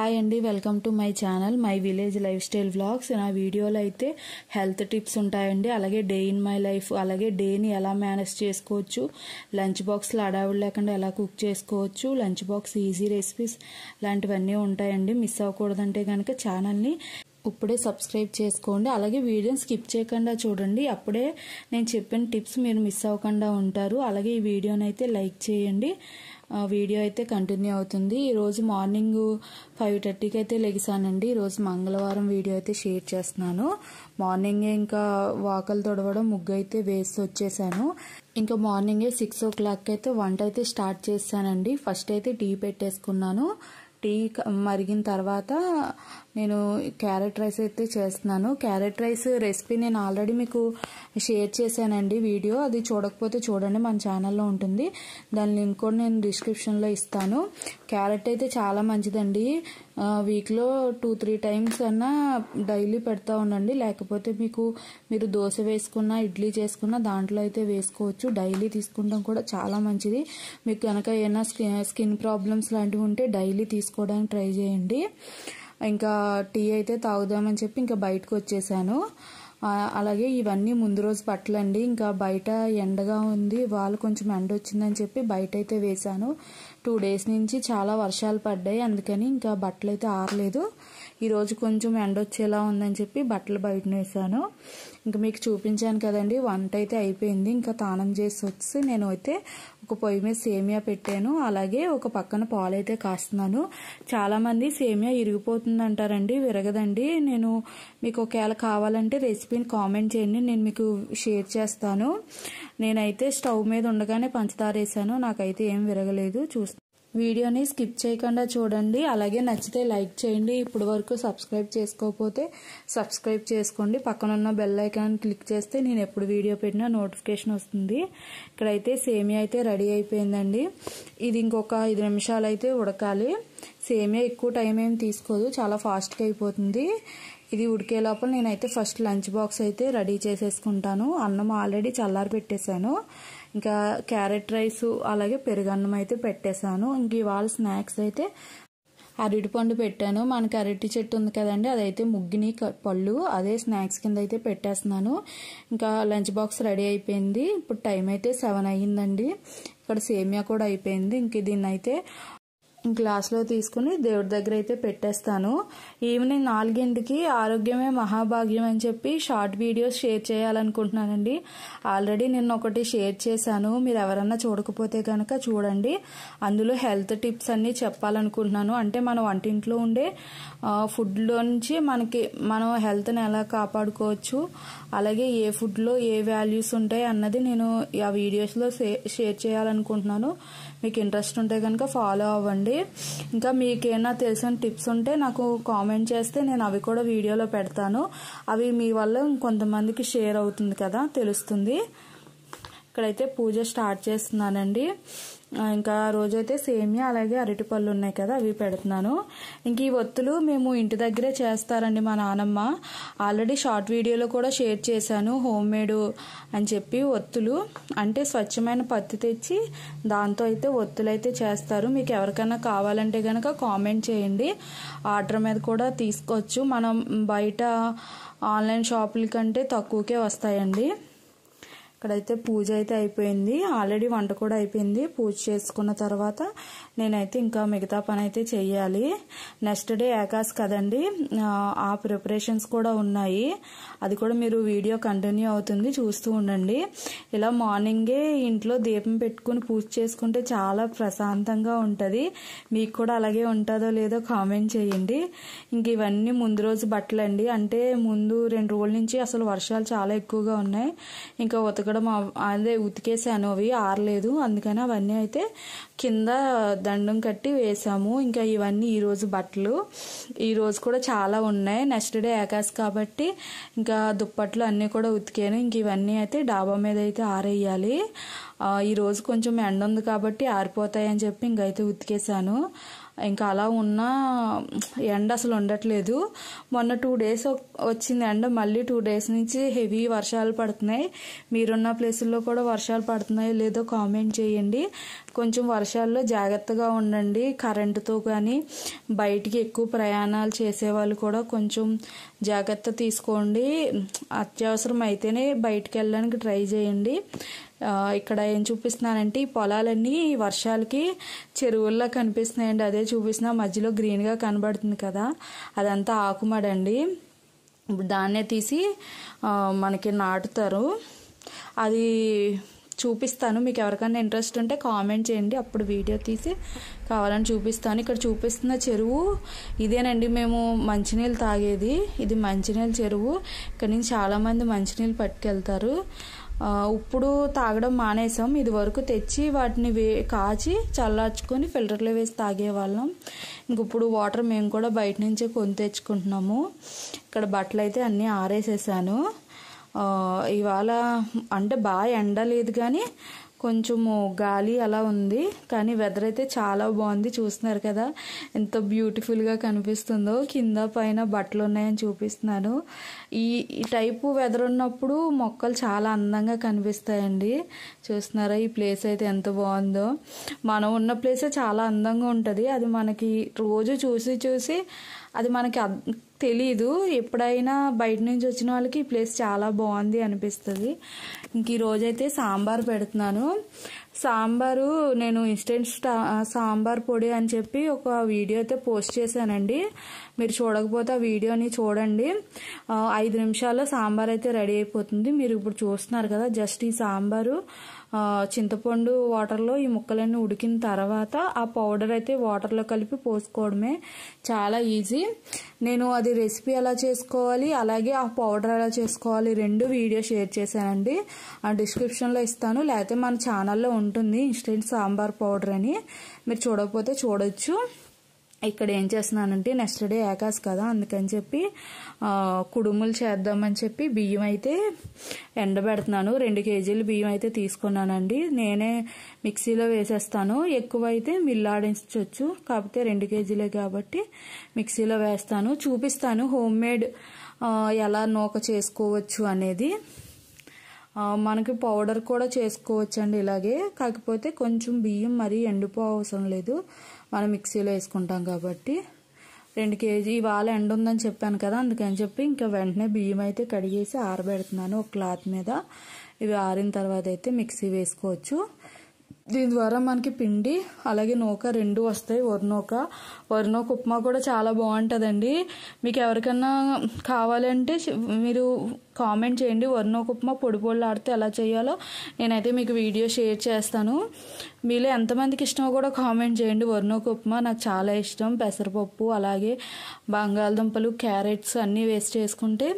Hi అండి, welcome to my channel my village life style vlogs. నా వీడియోలో అయితే హెల్త్ టిప్స్ ఉంటాయండి, అలాగే డే ఇన్ మై లైఫ్, అలాగే డేని ఎలా మేనేజ్ చేసుకోవచ్చు, లంచ్ బాక్స్లో అడావిడి లేకుండా ఎలా కుక్ చేసుకోవచ్చు, లంచ్ బాక్స్ ఈజీ రెసిపీస్ లాంటివన్నీ ఉంటాయండి. మిస్ అవ్వకూడదంటే కనుక ఛానల్ని ఇప్పుడే సబ్స్క్రైబ్ చేసుకోండి. అలాగే వీడియోని స్కిప్ చేయకుండా చూడండి, అప్పుడే నేను చెప్పిన టిప్స్ మీరు మిస్ అవ్వకుండా ఉంటారు. అలాగే ఈ వీడియోని అయితే లైక్ చేయండి. వీడియో అయితే కంటిన్యూ అవుతుంది. ఈరోజు మార్నింగ్ 5:30కి అయితే లెగిసానండి. ఈరోజు మంగళవారం వీడియో అయితే షేర్ చేస్తున్నాను. మార్నింగే ఇంకా వాకలు తొడవడం, ముగ్గు అయితే వేసి వచ్చేసాను. ఇంకా మార్నింగే 6 o'clock అయితే వంట అయితే స్టార్ట్ చేశానండి. ఫస్ట్ అయితే టీ పెట్టేసుకున్నాను. టీ మరిగిన తర్వాత నేను క్యారెట్ రైస్ అయితే చేస్తున్నాను. క్యారెట్ రైస్ రెసిపీ నేను ఆల్రెడీ మీకు షేర్ చేశానండి వీడియో. అది చూడకపోతే చూడండి, మన ఛానల్లో ఉంటుంది. దాని లింక్ కూడా నేను డిస్క్రిప్షన్లో ఇస్తాను. క్యారెట్ అయితే చాలా మంచిదండి. వీక్లో 2-3 times అన్నా డైలీ పెడతా ఉండండి. లేకపోతే మీరు దోశ వేసుకున్నా, ఇడ్లీ చేసుకున్నా దాంట్లో అయితే వేసుకోవచ్చు. డైలీ తీసుకుంటాం కూడా చాలా మంచిది. మీకు కనుక ఏమైనా స్కిన్ ప్రాబ్లమ్స్ లాంటివి ఉంటే డైలీ తీసుకోవడానికి ట్రై చేయండి. ఇంకా టీ అయితే తాగుదామని చెప్పి ఇంకా బయటకు వచ్చేసాను. అలాగే ఇవన్నీ ముందు రోజు బట్టలండి. ఇంకా బయట ఎండగా ఉంది, వాళ్ళు కొంచెం ఎండ వచ్చిందని చెప్పి బయట అయితే వేశాను. 2 days నుంచి చాలా వర్షాలు పడ్డాయి, అందుకని ఇంకా బట్టలు అయితే ఆరలేదు. ఈరోజు కొంచెం ఎండ వచ్చేలా ఉందని చెప్పి బట్టలు బయట వేసాను. ఇంకా మీకు చూపించాను కదండి, వంట అయితే అయిపోయింది. ఇంకా తానం చేసి వచ్చి నేను అయితే ఒక పొయ్యి మీద సేమియా పెట్టాను. అలాగే ఒక పక్కన పాలు అయితే కాస్తున్నాను. చాలా మంది సేమియా ఇరిగిపోతుంది అంటారండి, విరగదండి. నేను మీకు ఒకవేళ కావాలంటే రెసిపీని కామెంట్ చేయండి, నేను మీకు షేర్ చేస్తాను. నేనైతే స్టవ్ మీద ఉండగానే పంచదార వేసాను, నాకైతే ఏం విరగలేదు. వీడియోని స్కిప్ చేయకుండా చూడండి. అలాగే నచ్చితే లైక్ చేయండి. ఇప్పుడు వరకు సబ్స్క్రైబ్ చేసుకోకపోతే సబ్స్క్రైబ్ చేసుకోండి. పక్కనున్న బెల్ ఐకాన్ క్లిక్ చేస్తే నేను ఎప్పుడు వీడియో పెట్టినా నోటిఫికేషన్ వస్తుంది. ఇక్కడైతే సేమియా అయితే రెడీ అయిపోయిందండి. ఇది ఇంకొక 5 నిమిషాలు అయితే ఉడకాలి. సేమియా ఎక్కువ టైం ఏం తీసుకోదు, చాలా ఫాస్ట్గా అయిపోతుంది. ఇది ఉడికే లోపల నేనైతే ఫస్ట్ లంచ్ బాక్స్ అయితే రెడీ చేసేసుకుంటాను. అన్నం ఆల్రెడీ చల్లారి పెట్టేశాను. ఇంకా క్యారెట్ రైస్ అలాగే పెరుగన్నం అయితే పెట్టేశాను. ఇంక ఇవాళ స్నాక్స్ అయితే అరటిపండు పెట్టాను. మనకి అరటి చెట్టు ఉంది కదండి, అదైతే ముగ్గిని పళ్ళు, అదే స్నాక్స్ కింద అయితే పెట్టేస్తున్నాను. ఇంకా లంచ్ బాక్స్ రెడీ అయిపోయింది. ఇప్పుడు టైం అయితే 7 అయ్యిందండి. ఇక్కడ సేమియా కూడా అయిపోయింది. ఇంక దీన్ని అయితే గ్లాస్లో తీసుకుని దేవుడి దగ్గర అయితే పెట్టేస్తాను. ఈవినింగ్ 4కి ఆరోగ్యమే మహాభాగ్యం అని చెప్పి షార్ట్ వీడియోస్ షేర్ చేయాలనుకుంటున్నానండి. ఆల్రెడీ నిన్న ఒకటి షేర్ చేశాను, మీరు ఎవరన్నా చూడకపోతే కనుక చూడండి. అందులో హెల్త్ టిప్స్ అన్నీ చెప్పాలనుకుంటున్నాను. అంటే మన వంటింట్లో ఉండే ఫుడ్లో నుంచి మనం హెల్త్ని ఎలా కాపాడుకోవచ్చు, అలాగే ఏ ఫుడ్లో ఏ వాల్యూస్ ఉంటాయి అన్నది నేను ఆ వీడియోస్లో షేర్ చేయాలనుకుంటున్నాను. మీకు ఇంట్రెస్ట్ ఉంటే కనుక ఫాలో అవ్వండి. ఇంకా మీకేమైనా తెలిసిన టిప్స్ ఉంటే నాకు కామెంట్ చేస్తే నేను అవి కూడా వీడియోలో పెడతాను. అవి మీ వల్ల ఇంకొంతమందికి షేర్ అవుతుంది కదా, తెలుస్తుంది. ఇక్కడైతే పూజ స్టార్ట్ చేస్తున్నానండి. ఇంకా రోజైతే సేమియా అలాగే అరటిపళ్ళు ఉన్నాయి కదా, అవి పెడుతున్నాను. ఇంక ఈ ఒత్తులు మేము ఇంటి దగ్గరే చేస్తారండి మా నానమ్మ. ఆల్రెడీ షార్ట్ వీడియోలో కూడా షేర్ చేశాను. హోమ్ మేడ్ అని చెప్పి ఒత్తులు అంటే స్వచ్ఛమైన పత్తి తెచ్చి దాంతో అయితే ఒత్తులు అయితే చేస్తారు. మీకు ఎవరికైనా కావాలంటే కనుక కామెంట్ చేయండి, ఆర్డర్ మీద కూడా తీసుకోవచ్చు. మనం బయట ఆన్లైన్ షాపుల కంటే తక్కువకే వస్తాయండి. ఇక్కడైతే పూజ అయితే అయిపోయింది, ఆల్రెడీ వంట కూడా అయిపోయింది. పూజ చేసుకున్న తర్వాత నేనైతే ఇంకా మిగతా పని అయితే చెయ్యాలి. నెక్స్ట్ డే ఏకాదశి కదండి, ఆ ప్రిపరేషన్స్ కూడా ఉన్నాయి. అది కూడా మీరు వీడియో కంటిన్యూ అవుతుంది, చూస్తూ ఉండండి. ఇలా మార్నింగే ఇంట్లో దీపం పెట్టుకుని పూజ చేసుకుంటే చాలా ప్రశాంతంగా ఉంటుంది. మీకు కూడా అలాగే ఉంటుందో లేదో కామెంట్ చేయండి. ఇంక ఇవన్నీ ముందు రోజు బట్టలండి. అంటే ముందు 2 రోజుల నుంచి అసలు వర్షాలు చాలా ఎక్కువగా ఉన్నాయి. ఇంకా అదే ఉతికేసాను, అవి ఆరలేదు. అందుకని అవన్నీ అయితే కింద దండం కట్టి వేసాము. ఇంకా ఇవన్నీ ఈరోజు బట్టలు, ఈరోజు కూడా చాలా ఉన్నాయి. నెక్స్ట్ డే ఏకాదశి కాబట్టి ఇంకా దుప్పట్లు అన్నీ కూడా ఉతికాను. ఇంక ఇవన్నీ అయితే డాబా మీద అయితే ఆరేయాలి. ఈరోజు కొంచెం ఎండ ఉంది కాబట్టి ఆరిపోతాయని చెప్పి ఇంకైతే ఉతికేసాను. ఇంకా అలా ఉన్న ఎండ అసలు ఉండట్లేదు. మొన్న 2 days వచ్చింది ఎండ, మళ్ళీ 2 days నుంచి హెవీ వర్షాలు పడుతున్నాయి. మీరున్న ప్లేసుల్లో కూడా వర్షాలు పడుతున్నాయో లేదో కామెంట్ చేయండి. కొంచెం వర్షాల్లో జాగ్రత్తగా ఉండండి. కరెంటుతో కానీ బయటికి ఎక్కువ ప్రయాణాలు చేసేవాళ్ళు కూడా కొంచెం జాగ్రత్త తీసుకోండి. అత్యవసరం అయితేనే బయటికి వెళ్ళడానికి ట్రై చేయండి. ఇక్కడ ఏం చూపిస్తున్నానంటే ఈ పొలాలన్నీ వర్షాలకి చెరువుల్లా కనిపిస్తున్నాయండి. అదే చూపిస్తున్నా, మధ్యలో గ్రీన్గా కనబడుతుంది కదా, అదంతా ఆకుమడండి. దాన్నే తీసి మనకి నాటుతారు. అది చూపిస్తాను. మీకు ఎవరికైనా ఇంట్రెస్ట్ ఉంటే కామెంట్ చేయండి, అప్పుడు వీడియో తీసి కావాలని చూపిస్తాను. ఇక్కడ చూపిస్తున్న చెరువు ఇదేనండి మేము మంచినీళ్ళు తాగేది. ఇది మంచినీళ్ళ చెరువు. ఇక్కడ నుంచి చాలామంది మంచినీళ్ళు పట్టుకెళ్తారు. ఇప్పుడు తాగడం మానేసాం. ఇది వరకు తెచ్చి వాటిని కాచి చల్లార్చుకొని ఫిల్టర్లో వేసి తాగేవాళ్ళం. ఇప్పుడు వాటర్ మేము కూడా బయట నుంచే కొని తెచ్చుకుంటున్నాము. ఇక్కడ బట్టలు అయితే అన్నీ ఆరేసేసాను. ఇవాళ అంటే బాగా ఎండ లేదు కానీ కొంచెము గాలి అలా ఉంది. కానీ వెదర్ అయితే చాలా బాగుంది. చూస్తున్నారు కదా ఎంత బ్యూటిఫుల్గా కనిపిస్తుందో. కింద పైన బట్టలు ఉన్నాయని చూపిస్తున్నాను. ఈ టైపు వెదర్ ఉన్నప్పుడు మొక్కలు చాలా అందంగా కనిపిస్తాయండి. చూస్తున్నారా ఈ ప్లేస్ అయితే ఎంత బాగుందో. మనం ఉన్న ప్లేసే చాలా అందంగా ఉంటుంది. అది మనకి రోజు చూసి చూసి అది మనకి తెలీదు. ఎప్పుడైనా బయట నుంచి వచ్చిన వాళ్ళకి ఈ ప్లేస్ చాలా బాగుంది అనిపిస్తుంది. ఇంక ఈ రోజైతే సాంబార్ పెడుతున్నాను. సాంబారు నేను ఇన్స్టెంట్ సాంబార్ పొడి అని చెప్పి ఒక వీడియో అయితే పోస్ట్ చేశానండి. మీరు చూడకపోతే ఆ వీడియోని చూడండి. 5 నిమిషాల్లో సాంబార్ అయితే రెడీ అయిపోతుంది. మీరు ఇప్పుడు చూస్తున్నారు కదా, జస్ట్ ఈ సాంబారు చింతపండు వాటర్లో ఈ ముక్కలన్నీ ఉడికిన తర్వాత ఆ పౌడర్ అయితే వాటర్లో కలిపి పోసుకోవడమే. చాలా ఈజీ. నేను అది రెసిపీ ఎలా చేసుకోవాలి అలాగే ఆ పౌడర్ ఎలా చేసుకోవాలి 2 వీడియో షేర్ చేశానండి. ఆ డిస్క్రిప్షన్లో ఇస్తాను, లేకపోతే మన ఛానల్లో ఉంటుంది ఇన్స్టెంట్ సాంబార్ పౌడర్ అని. మీరు చూడకపోతే చూడొచ్చు. ఇక్కడ ఏం చేస్తున్నానంటే నెక్స్ట్ డే ఏకాశి కదా, అందుకని చెప్పి కుడుములు చేద్దామని చెప్పి బియ్యం అయితే ఎండబెడుతున్నాను. 2 kg బియ్యం అయితే తీసుకున్నానండి. నేనే మిక్సీలో వేసేస్తాను. ఎక్కువ అయితే మిల్లాడించవచ్చు, కాకపోతే 2 kg కాబట్టి మిక్సీలో వేస్తాను. చూపిస్తాను హోమ్ మేడ్ ఎలా నూక చేసుకోవచ్చు అనేది. మనకి పౌడర్ కూడా చేసుకోవచ్చు అండి ఇలాగే. కాకపోతే కొంచెం బియ్యం మరీ ఎండిపో అవసరం లేదు, మనం మిక్సీలో వేసుకుంటాం కాబట్టి. 2 kg ఇవాళ ఎండ ఉందని చెప్పాను కదా, అందుకని చెప్పి ఇంకా వెంటనే బియ్యం అయితే కడిగేసి ఆరబెడుతున్నాను ఒక క్లాత్ మీద. ఇవి ఆరిన తర్వాత అయితే మిక్సీ వేసుకోవచ్చు. దీని ద్వారా మనకి పిండి అలాగే నూక 2 వస్తాయి. వరినూక ఉప్మా కూడా చాలా బాగుంటుందండి. మీకు ఎవరికన్నా కావాలంటే మీరు కామెంట్ చేయండి. వరినూక ఉప్మా పొడి ఆడితే ఎలా చేయాలో నేనైతే మీకు వీడియో షేర్ చేస్తాను. మీలో ఎంతమందికి ఇష్టమో కూడా కామెంట్ చేయండి. వరినూక ఉప్మా నాకు చాలా ఇష్టం. పెసరపప్పు అలాగే బంగాళదుంపలు క్యారెట్స్ అన్నీ వేస్ట్ చేసుకుంటే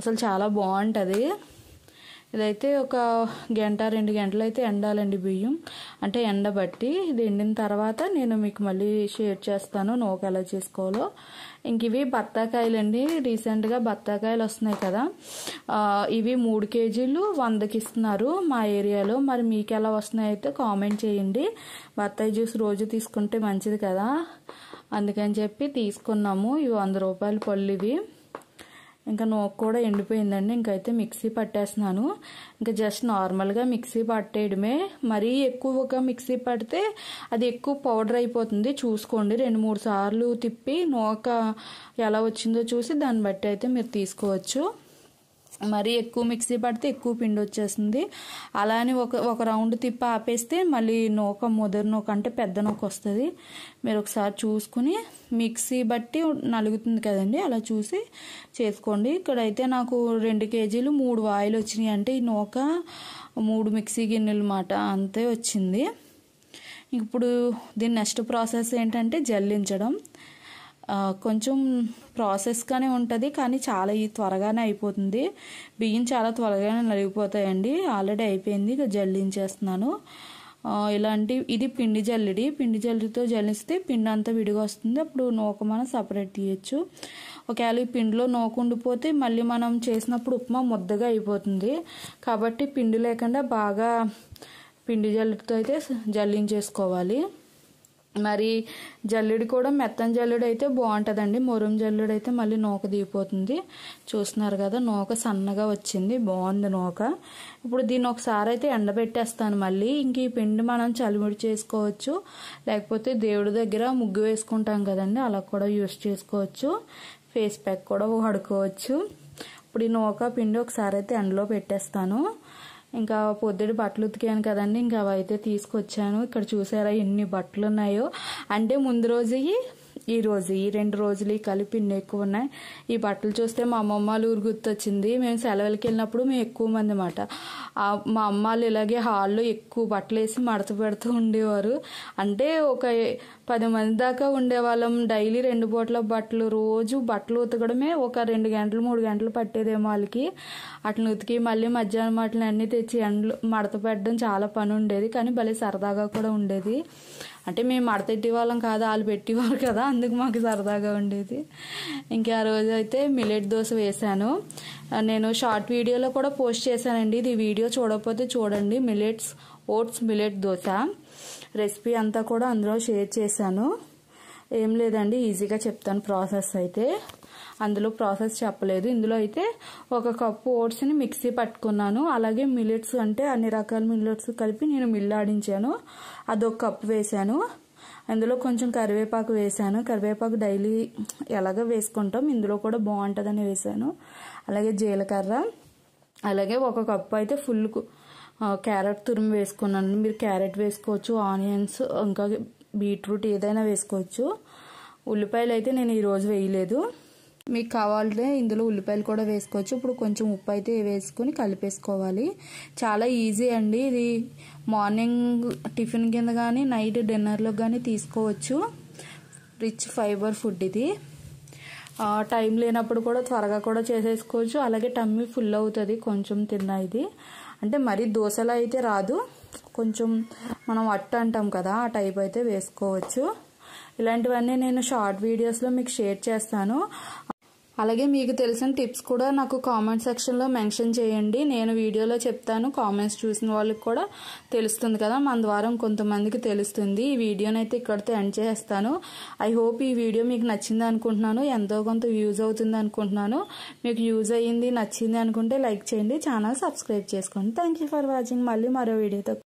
అసలు చాలా బాగుంటుంది. ఇదైతే ఒక 1-2 గంటలు అయితే ఎండాలండి బియ్యం, అంటే ఎండబట్టి. ఇది ఎండిన తర్వాత నేను మీకు మళ్ళీ షేర్ చేస్తాను నూక ఎలా చేసుకోవాలో. ఇంక ఇవి బత్తాకాయలండి. రీసెంట్గా బత్తాకాయలు వస్తున్నాయి కదా, ఇవి 3 kg 100కి ఇస్తున్నారు మా ఏరియాలో. మరి మీకు ఎలా వస్తున్నాయి అయితే కామెంట్ చేయండి. బత్తాయి జ్యూస్ రోజు తీసుకుంటే మంచిది కదా, అందుకని చెప్పి తీసుకున్నాము. ఇవి 100 రూపాయల పళ్ళు ఇవి. ఇంకా నూక కూడా ఎండిపోయిందండి. ఇంకైతే మిక్సీ పట్టేస్తున్నాను. ఇంకా జస్ట్ నార్మల్గా మిక్సీ పట్టేయడమే. మరీ ఎక్కువగా మిక్సీ పడితే అది ఎక్కువ పౌడర్ అయిపోతుంది. చూసుకోండి, 2-3 సార్లు తిప్పి నూక ఎలా వచ్చిందో చూసి దాన్ని బట్టి అయితే మీరు తీసుకోవచ్చు. మరీ ఎక్కువ మిక్సీ పడితే ఎక్కువ పిండి వచ్చేస్తుంది. అలానే ఒక రౌండ్ తిప్పి ఆపేస్తే మళ్ళీ నూక ముదరు నూక అంటే పెద్ద నూక వస్తుంది. మీరు ఒకసారి చూసుకుని మిక్సీ బట్టి నలుగుతుంది కదండి, అలా చూసి చేసుకోండి. ఇక్కడైతే నాకు 2 kg 3 వాయిలు వచ్చినాయి. అంటే ఈ నూక 3 మిక్సీ గిన్నెలు మాట అంతే వచ్చింది. ఇప్పుడు దీని నెక్స్ట్ ప్రాసెస్ ఏంటంటే జల్లించడం. కొంచెం ప్రాసెస్గానే ఉంటుంది కానీ చాలా త్వరగానే అయిపోతుంది. బియ్యం చాలా త్వరగానే నలిగిపోతాయండి. ఆల్రెడీ అయిపోయింది, ఇక జల్లించేస్తున్నాను. ఇది పిండి జల్లితో జల్లిస్తే పిండి అంతా విడిగా వస్తుంది. అప్పుడు నూక మనం సపరేట్ తీయచ్చు. ఒకవేళ ఈ పిండిలో నూక ఉండిపోతే మళ్ళీ మనం చేసినప్పుడు ఉప్మా ముద్దగా అయిపోతుంది. కాబట్టి పిండి లేకుండా బాగా పిండి జల్లితో అయితే జల్లించేసుకోవాలి. మరి జల్లుడి కూడా మెత్తని జల్లుడు అయితే బాగుంటుందండి. మురం జల్లుడు అయితే మళ్ళీ నూక దిగిపోతుంది. చూస్తున్నారు కదా, నూక సన్నగా వచ్చింది, బాగుంది నూక. ఇప్పుడు దీన్ని ఒకసారి అయితే ఎండబెట్టేస్తాను మళ్ళీ. ఇంక ఈ పిండి మనం చలిముడి చేసుకోవచ్చు, లేకపోతే దేవుడి దగ్గర ముగ్గు వేసుకుంటాం కదండి, అలా కూడా యూస్ చేసుకోవచ్చు. ఫేస్ ప్యాక్ కూడా వాడుకోవచ్చు. ఇప్పుడు ఈ నూక పిండి ఒకసారి అయితే ఎండలో పెట్టేస్తాను. ఇంకా పొద్దుటి బట్టలు ఉతికాను కదండి, ఇంకా అవి అయితే తీసుకొచ్చాను. ఇక్కడ చూసారా ఎన్ని బట్టలు ఉన్నాయో. అంటే ముందు రోజు ఈ రోజు ఈ 2 రోజులు కలిపి ఇన్ని ఎక్కువ ఉన్నాయి. ఈ బట్టలు చూస్తే మా అమ్మమ్మ వాళ్ళ ఊరు గుర్తొచ్చింది. మేము సెలవులకి వెళ్ళినప్పుడు మేము ఎక్కువ మంది అన్నమాట. మా అమ్మ వాళ్ళు ఇలాగే హాల్లో ఎక్కువ బట్టలు వేసి మడత పెడుతూ ఉండేవారు. అంటే ఒక 10 మంది దాకా ఉండేవాళ్ళం. డైలీ 2 పూటల బట్టలు, రోజు బట్టలు ఉతకడమే ఒక 2 గంటలు 3 గంటలు పట్టేదేమో వాళ్ళకి. అట్లా ఉతికి మళ్ళీ మధ్యాహ్నం బట్టలు అన్నీ తెచ్చి ఎండలో మడత పెట్టడం చాలా పని ఉండేది, కానీ భలే సరదాగా కూడా ఉండేది. అంటే మేము మడతెట్టి వాళ్ళం కాదు, వాళ్ళు పెట్టేవారు కదా, అందుకు మాకు సరదాగా ఉండేది. ఇంకా ఆ రోజు అయితే మిల్లెట్ దోశ వేశాను. నేను షార్ట్ వీడియోలో కూడా పోస్ట్ చేశానండి, ఇది వీడియో చూడకపోతే చూడండి. ఓట్స్ మిల్లెట్ దోశ రెసిపీ అంతా కూడా అందులో షేర్ చేశాను. ఏం లేదండి, ఈజీగా చెప్తాను ప్రాసెస్ అయితే. అందులో ప్రాసెస్ చెప్పలేదు. ఇందులో అయితే 1 కప్పు ఓట్స్ని మిక్సీ పట్టుకున్నాను. అలాగే మిల్లెట్స్ అంటే అన్ని రకాల మిల్లెట్స్ కలిపి నేను మిల్లాడించాను, అదొక కప్పు వేసాను. అందులో కొంచెం కరివేపాకు వేసాను. కరివేపాకు డైలీ ఎలాగో వేసుకుంటాం, ఇందులో కూడా బాగుంటుందని వేసాను. అలాగే జీలకర్ర, అలాగే 1 కప్పు అయితే ఫుల్ క్యారెట్ తురుము వేసుకున్నాను. మీరు క్యారెట్ వేసుకోవచ్చు, ఆనియన్స్, ఇంకా బీట్రూట్ ఏదైనా వేసుకోవచ్చు. ఉల్లిపాయలు అయితే నేను ఈరోజు వేయలేదు, మీకు కావాలంటే ఇందులో ఉల్లిపాయలు కూడా వేసుకోవచ్చు. ఇప్పుడు కొంచెం ఉప్పు అయితే వేసుకొని కలిపేసుకోవాలి. చాలా ఈజీ అండి. ఇది మార్నింగ్ టిఫిన్ కింద కానీ నైట్ డిన్నర్లో కానీ తీసుకోవచ్చు. రిచ్ ఫైబర్ ఫుడ్ ఇది. టైం లేనప్పుడు కూడా త్వరగా కూడా చేసేసుకోవచ్చు. అలాగే టమ్మీ ఫుల్ అవుతుంది కొంచెం తిన్నా. ఇది అంటే మరీ దోశలా అయితే రాదు, కొంచెం మనం అట్టు అంటాం కదా, ఆ టైప్ అయితే వేసుకోవచ్చు. ఇలాంటివన్నీ నేను షార్ట్ వీడియోస్లో మీకు షేర్ చేస్తాను. అలాగే మీకు తెలిసిన టిప్స్ కూడా నాకు కామెంట్ సెక్షన్లో మెన్షన్ చేయండి, నేను వీడియోలో చెప్తాను. కామెంట్స్ చూసిన వాళ్ళకి కూడా తెలుస్తుంది కదా, మన ద్వారా కొంతమందికి తెలుస్తుంది. ఈ వీడియోని అయితే ఇక్కడితో ఎండ్ చేస్తాను. ఐ హోప్ ఈ వీడియో మీకు నచ్చింది అనుకుంటున్నాను, ఎంతో కొంత యూజ్ అవుతుంది అనుకుంటున్నాను. మీకు యూజ్ అయ్యింది, నచ్చింది అనుకుంటే లైక్ చేయండి, ఛానల్ సబ్స్క్రైబ్ చేసుకోండి. Thank you for watching. మళ్ళీ మరో వీడియోతో